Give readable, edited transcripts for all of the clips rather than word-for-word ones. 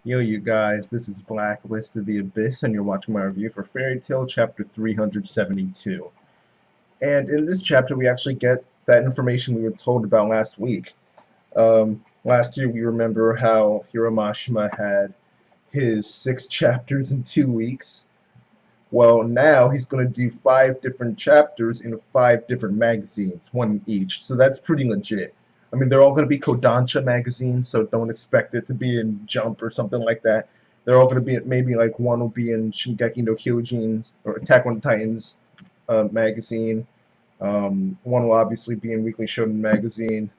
Yo, you guys, this is Blacklist of the Abyss, and you're watching my review for Fairy Tail Chapter 372. And in this chapter, we actually get that information we were told about last week. Last year, we remember how Hiramashima had his 6 chapters in 2 weeks. Well, now he's going to do 5 different chapters in 5 different magazines, one each. So that's pretty legit. I mean, they're all going to be Kodansha magazines, so don't expect it to be in Jump or something like that. They're all going to be maybe like one will be in Shingeki no Kyojin or Attack on Titans magazine. One will obviously be in Weekly Shonen magazine,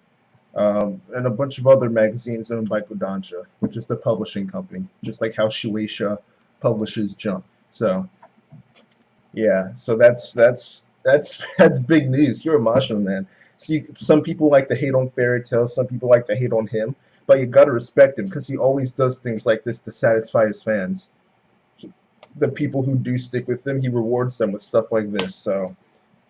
and a bunch of other magazines owned by Kodansha, which is the publishing company, just like how Shueisha publishes Jump. So yeah, so that's big news. You're emotional, man. Some people like to hate on Fairy Tail, some people like to hate on him, but you gotta respect him because he always does things like this to satisfy his fans. The people who do stick with him, he rewards them with stuff like this. So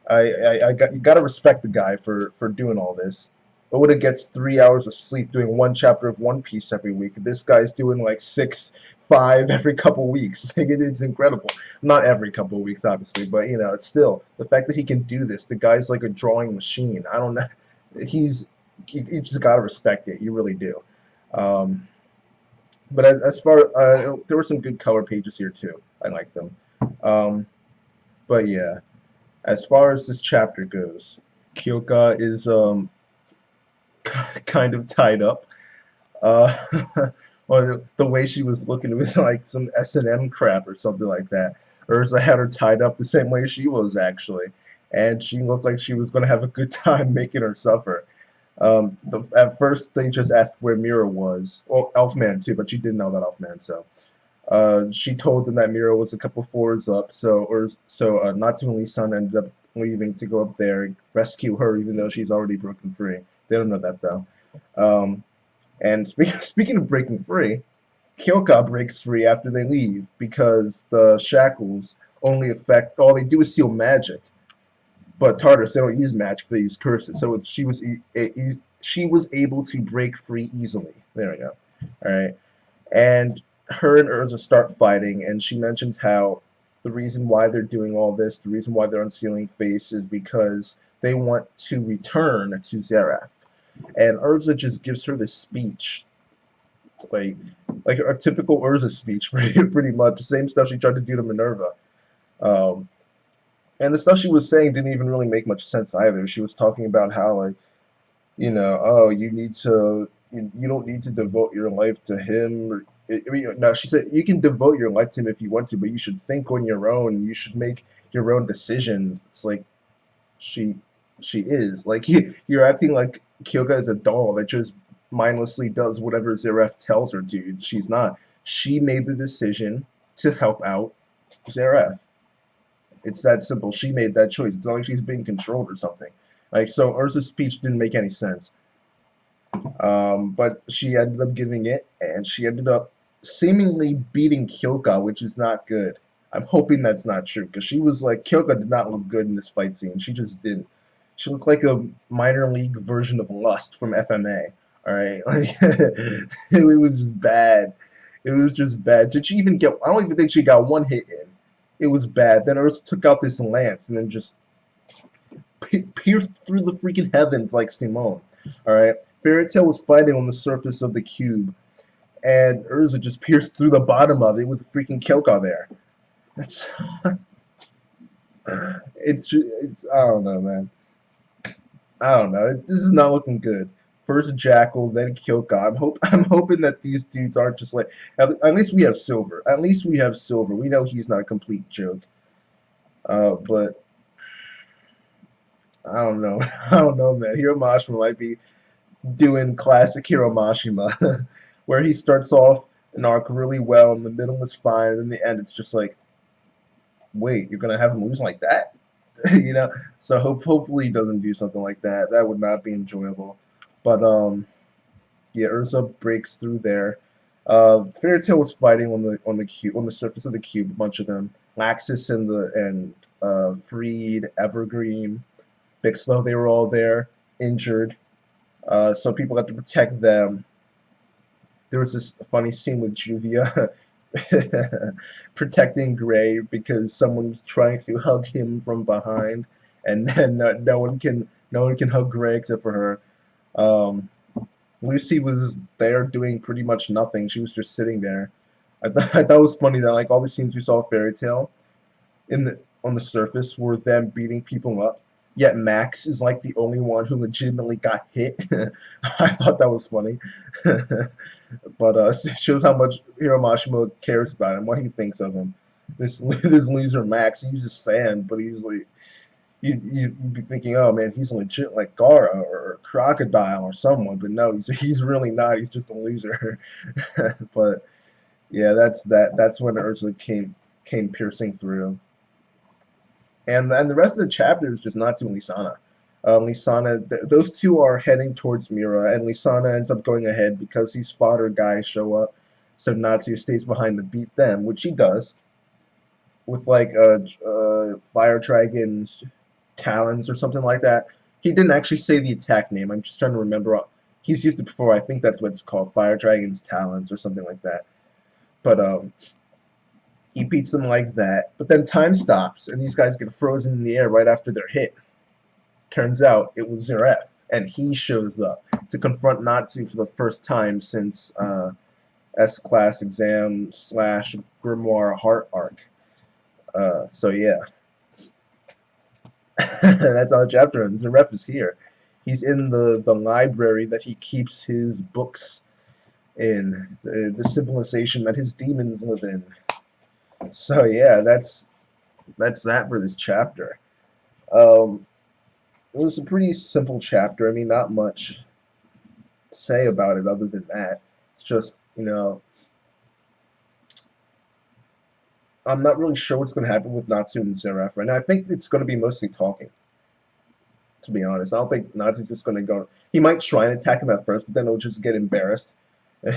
you gotta respect the guy for doing all this. Oda gets 3 hours of sleep doing one chapter of One Piece every week. This guy's doing like 6, 5 every couple weeks. It's incredible. Not every couple weeks, obviously, but it's still the fact that he can do this. The guy's like a drawing machine. I don't know. You just gotta respect it. You really do. Um, but as far there were some good color pages here too. I like them. Um, but yeah, as far as this chapter goes, Kyouka is kind of tied up. Uh, or the way she was looking, it was like some S&M crap or something like that. Urza had her tied up the same way she was actually, and she looked like she was going to have a good time making her suffer. At first, they just asked where Mira was, or Elfman too, but she didn't know about Elfman, so she told them that Mira was a couple floors up, so Natsu and Lee-san ended up leaving to go up there and rescue her, even though she's already broken free. They don't know that though. And speaking of breaking free, Kyouka breaks free after they leave because the shackles only affect all they do is steal magic. But Tartarus, they don't use magic; they use curses. So she was able to break free easily. There we go. All right, and her and Erza start fighting, and she mentions how the reason why they're doing all this, the reason why they're unsealing face, is because they want to return to Zeref. And Erza just gives her this speech, like like a typical Urza speech, pretty much the same stuff she tried to do to Minerva. Um, and the stuff she was saying didn't even really make much sense either. She was talking about how like oh, you don't need to devote your life to him. I mean, no, she said you can devote your life to him if you want to, but you should think on your own. You should make your own decisions. It's like she she is like you're acting like Kyouka is a doll that just mindlessly does whatever Zeref tells her to. She's not. She made the decision to help out Zeref. It's that simple. She made that choice. It's not like she's being controlled or something. Like so, Ursa's speech didn't make any sense. But she ended up giving it, and she ended up seemingly beating Kyouka, which is not good. I'm hoping that's not true, because she was like, Kyouka did not look good in this fight scene. She just didn't. She looked like a minor league version of Lust from FMA. Alright? Like, it was just bad. It was just bad. Did she even get, I don't even think she got one hit in. It was bad. Then Ursa took out this lance and then just pierced through the freaking heavens like Simone. Alright? Fairy Tail was fighting on the surface of the cube, and Urza just pierced through the bottom of it with freaking Kyouka there. It's, it's I don't know, man. I don't know. This is not looking good. First Jackal, then Kyouka. I'm hoping that these dudes aren't just like. At least we have Silver. At least we have Silver. We know he's not a complete joke. But I don't know. I don't know, man. Hiromashima might be doing classic Hiromashima, where he starts off an arc really well, in the middle is fine, and in the end it's just like, wait, you're gonna have him lose like that? So hopefully he doesn't do something like that. That would not be enjoyable. But yeah, Urza breaks through there. Fairy Tail was fighting on the cube, on the surface of the cube, a bunch of them. Laxus and Freed, Evergreen, Bixlow, they were all there, injured. So people had to protect them. there was this funny scene with Juvia protecting Gray because someone's trying to hug him from behind, and then no one can hug Gray except for her. Um, Lucy was there doing pretty much nothing. She was just sitting there. I thought it was funny that like all the scenes we saw of Fairy Tail in the on the surface were them beating people up. Yet Max is like the only one who legitimately got hit. I thought that was funny. But it shows how much Hiro Mashima cares about him, what he thinks of him. This loser Max, he uses sand, but he's like, you'd be thinking, oh man, he's legit like Gara or Crocodile or someone, but no, he's really not. He's just a loser. But yeah, that's when Erza came piercing through. And the rest of the chapter is just Natsu and Lisana. Those two are heading towards Mira, and Lisana ends up going ahead because these fodder guys show up. So Natsu stays behind to beat them, which he does, with like fire dragon's talons or something like that. He didn't actually say the attack name. I'm just trying to remember. He's used it before. I think that's what it's called, fire dragon's talons or something like that. But he beats them like that, but then time stops, and these guys get frozen in the air right after they're hit. Turns out it was Zeref, and he shows up to confront Natsu for the first time since S-Class Exam / Grimoire Heart Arc. So yeah, that's how the chapter ends. Zeref is here. He's in the library that he keeps his books in, the civilization that his demons live in. So yeah, that's that for this chapter. It was a pretty simple chapter. I mean, not much to say about it other than that. It's just, I'm not really sure what's going to happen with Natsu and Zeref right now. I think it's going to be mostly talking, to be honest. I don't think Natsu's just going to go. He might try and attack him at first, but then he'll just get embarrassed.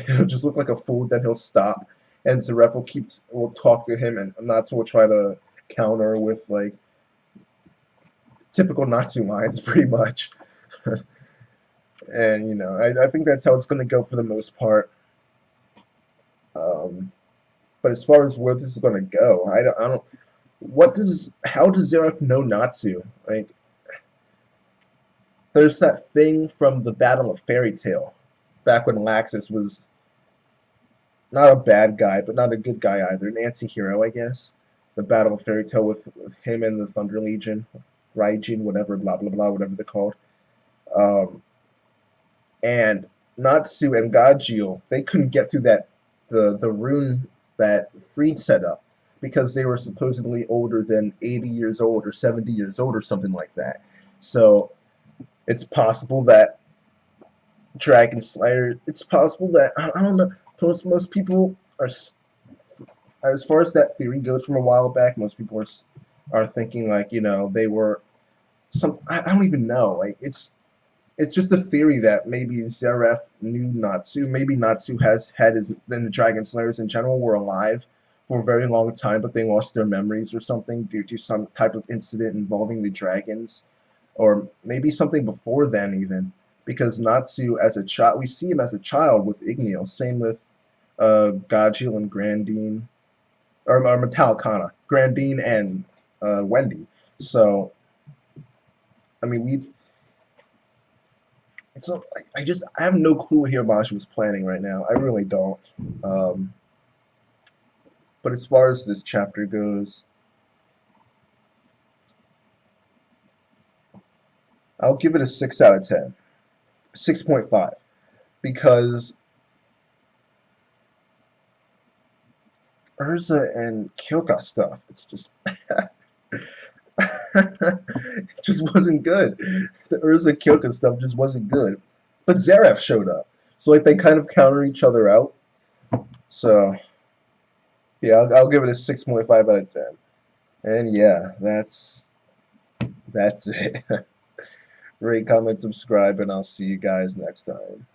He'll just look like a fool, then he'll stop. And Zeref will talk to him, and Natsu will try to counter with like typical Natsu lines, pretty much. And I think that's how it's going to go for the most part. But as far as where this is going to go, I don't. How does Zeref know Natsu? Like, there's that thing from the Battle of Fairy Tail, back when Laxus was not a bad guy, but not a good guy either. An anti-hero, I guess. The Battle of Fairy Tail with him and the Thunder Legion, Raijin, whatever, blah, blah, blah, whatever they're called. And Natsu and Gajeel, they couldn't get through the rune that Freed set up because they were supposedly older than 80 years old or 70 years old or something like that. So it's possible that Dragon Slayer, it's possible that, I don't know, most people are, as far as that theory goes from a while back, most people are thinking like, they were I don't even know, like it's just a theory that maybe Zeref knew Natsu, maybe Natsu and the Dragon Slayers in general were alive for a very long time, but they lost their memories or something due to some type of incident involving the dragons, or maybe something before then even. Because Natsu, as a child, we see him as a child with Igneo. Same with Gajeel and Grandine, or Metallicana, Grandine and Wendy. So, I mean, I have no clue what Hirabashi was planning right now. I really don't. But as far as this chapter goes, I'll give it a 6 out of 10. 6.5, because Erza and Kyouka stuff, it's just it just wasn't good. The Erza Kyouka stuff just wasn't good. But Zeref showed up, so like they kind of counter each other out. So yeah, I'll give it a 6.5 out of 10. And yeah, that's it. Rate, comment, subscribe, and I'll see you guys next time.